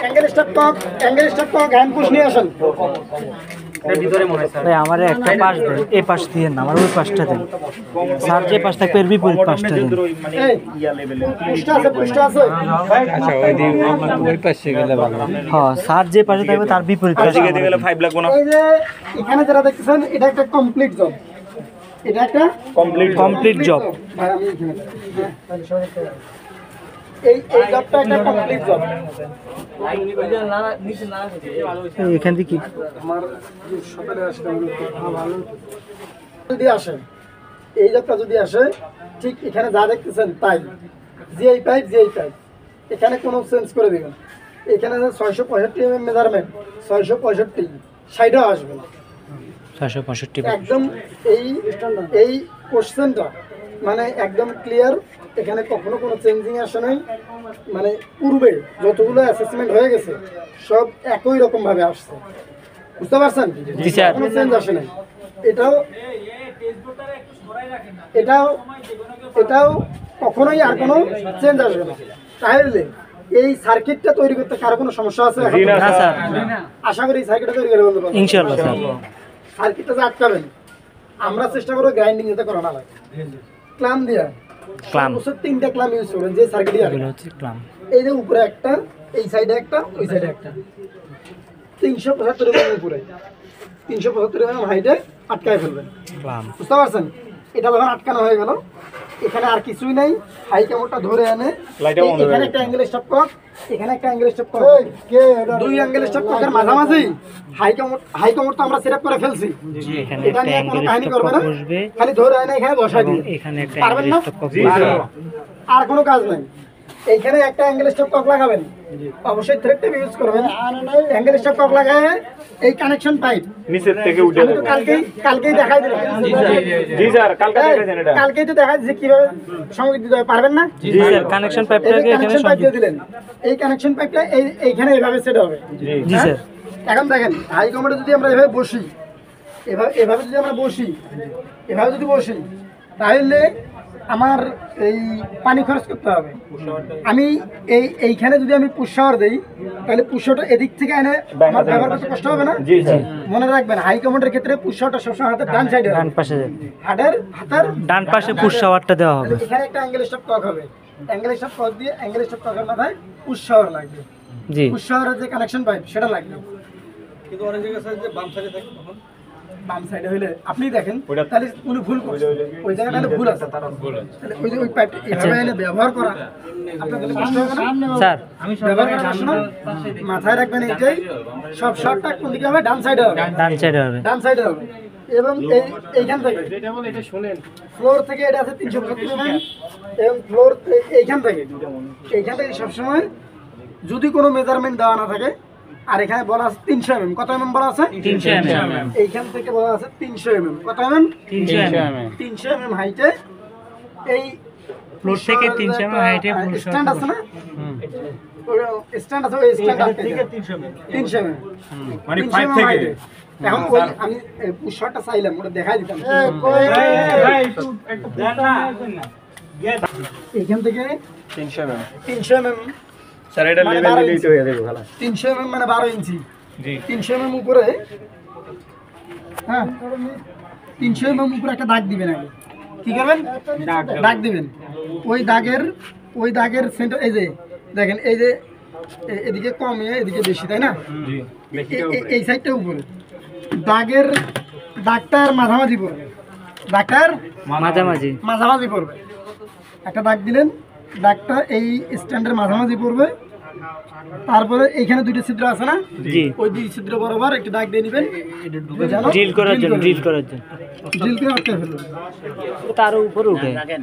Angle stop cock hand push নিয়ে আসেন। ভাই আমার একটা পাশ দেন, এই পাশ দিয়ে না, আমার ওই পাশটা দেন স্যার, যে পাশ থাকবে এর বিপরীত পাশটা দেন। পুশটা আছে আচ্ছা ওই দিন ওই পাশে গেলে ভালো। হ্যাঁ স্যার যে পাশে থাকবে তার বিপরীত পাশে গেলে 5 লাগবে না। এই যে এখানে যারা দেখতেছেন এটা একটা কমপ্লিট জব, এটা একটা কমপ্লিট জব। ভাই আমি এখানে এই জবটা একটা কমপ্লিট জব। এখান থেকে আমার সকালে আসলে ভালো যদি আসে, এই জবটা যদি আসে ঠিক এখানে যা দেখতেছেন তাই, জিআই পাইপ এখানে কোনো চেঞ্জ করে দিবেন। এখানে 665 mm মেজারমেন্ট, 665 সাইডেও আসবে না 665 একদম। এই কোশ্চেনটা মানে একদম ক্লিয়ার, এখানে কখনো কোনো চেঞ্জিং আসে নাই। মানে পূর্বে যতগুলো অ্যাসেসমেন্ট হয়ে গেছে সব একই রকম ভাবে আসছে, বুঝতে পারছেন? জি স্যার। কোনো চেঞ্জ আসে নাই। এটাও এটাও এটাও কখনোই আর কোনো চেঞ্জ আসবে না। তাহলে এই সার্কিটটা তৈরি করতে কারো কোনো সমস্যা আছে? না স্যার, আশা করি সার্কিটটা তৈরি করে বলতে পারবো ইনশাআল্লাহ স্যার। সার্কিটটা যে আটকাবেন আমরা চেষ্টা করবো গ্রাইন্ডিং যাতে করা না লাগে, ক্লাম দিয়া ক্লাম 3টা ক্লাম ইউজ করবেন যে সার্কিট এগুলো হচ্ছে ক্লাম। এই যে উপরে একটা, এই সাইডে একটা, ওই সাইডে একটা, 375 mm উপরে 375 mm হাইটে আটকায় ফেলবেন, ক্লাম বুঝতে পারছেন? এটা যখন আটকানো হয়ে গেল, এখানে আর কিছুই নাই। হাই ক্যামোটা ধরে এনে এখানে একটা অ্যাঙ্গেল স্টপ কক, এখানে একটা অ্যাঙ্গেল স্টপ কক, দুই অ্যাঙ্গেল স্টপ ককের মাঝামাঝি হাই ক্যামোট তো আমরা সেটআপ করে ফেলছি। জি, এখানে এটা একটা নিয়ে কোনো অ্যাঙ্গেল কাহিনী স্টপ করবে না, বসবে, খালি ধরে এনে এখানে বসাই দিন। এখানে একটা পারবেন অ্যাঙ্গেল না? স্টপ বসবে। আর কোনো কাজ নাই। এইখানে একটা অ্যাঙ্গেল স্টপ কক লাগাবেন, অবশ্যই থ্রেড টেপ ইউজ করবেন। অ্যাঙ্গেল স্টপ কক লাগায় এই কানেকশন পাইপ নিচের থেকে উঠে আমি তো কালকেই দেখাই দিলাম। জি স্যার, কালকে দেখাইছেন এটা। কালকেই তো দেখাই দিয়েছি কিভাবে সংযোগ দিতে হয়, পারবেন না? জি স্যার, কানেকশন পাইপটাকে এখানে কানেকশন পাইপ সংযোগ। দিয়ে দিলেন, এই কানেকশন পাইপটা এইখানে এইভাবে সেট হবে। জি স্যার। এখন দেখেন হাই কমান্ডে যদি আমরা এভাবে বসি, এভাবে যদি আমরা বসি, এভাবে যদি বসি, তাহলে আমার এই পানি খরচ করতে হবে। আমি এইখানে যদি আমি পুশ শাওয়ার দেই, তাহলে পুশ শাওয়ারটা এদিক থেকে এনে আমার ব্যবহার করতে কষ্ট হবে না? জি স্যার। মনে রাখবেন হাই কমান্ডের ক্ষেত্রে পুশ শাওয়ারটা সবসময় হাতের ডান সাইডে, ডান পাশে, হাতের ডান পাশে পুশ শাওয়ারটা দেওয়া হবে। এখানে একটা অ্যাঙ্গেল স্টপ কক হবে, অ্যাঙ্গেল স্টপ কক দিয়ে অ্যাঙ্গেল স্টপ ককের মাথায় পুশ শাওয়ার লাগবে। জি পুশ শাওয়ারের যে কানেকশন পাইপ সেটা লাগবে, কিন্তু অনেক জায়গায় যে বাম সাইডে থাকে, তখন বাম সাইডে হইলে আপনি দেখেন তাহলে উনি ভুল করছে, ওই জায়গাটা তাহলে ভুল আছে। তাহলে ওই যে ওই পাইপটা এভাবে এনে ব্যবহার করা আপনাদের কষ্ট হবে না স্যার। ব্যবহার করার সময় মাথায় রাখবেন এইটাই, সব শর্টটা কোন দিকে হবে? ডান সাইডে হবে, ডান সাইডে হবে। ডান সাইডে হবে। এবং এইখান থেকে ফ্লোর থেকে এটা আছে 375 mm, এবং ফ্লোর এইখান থেকে সবসময় যদি কোনো মেজারমেন্ট দেওয়া না থাকে, আর এখানে বলা আছে 300 mm, কত mm বলা আছে? 300 mm। এইখান থেকে বলা আছে 300 mm, কত mm? 300 mm হাইটে এই ফ্লোর থেকে 300 mm হাইটে স্ট্যান্ড আছে না? স্ট্যান্ড আছে, ওই স্ট্যান্ড থেকে 300 mm মানে 5 থেকে। এখন ওই আমি পুশটা চাইলাম ওটা দেখাই দিতাম। এইখান থেকে 300 mm স্যার এটা মানে লেভেল 12 দিলেই তো হয়ে যাবে ভালো। 300 mm মানে 12 ইঞ্চি। জি 300 mm উপরে, হ্যাঁ 300 mm উপরে একটা দাগ দিবেন আগে। কি করবেন? দাগ দিবেন। ওই দাগের সেন্টার, এই যে দেখেন, এই যে এদিকে কমিয়ে এদিকে বেশি, তাই না? জি এই সাইডটা উপরে, দাগটার মাঝামাঝি পড়বে, দাগটার মাঝামাঝি পড়বে। একটা দাগ দিলেন, দাগটা এই স্ট্যান্ডের মাঝামাঝি পড়বে। তারপরে এইখানে দুইটা ছিদ্র আছে না? জি। ওই দুই ছিদ্র বরাবর একটা দাগ দিয়ে নেবেন, ড্রিল করার জন্য, ড্রিল করে আটকে ফেলবেন। তার উপরে উঠে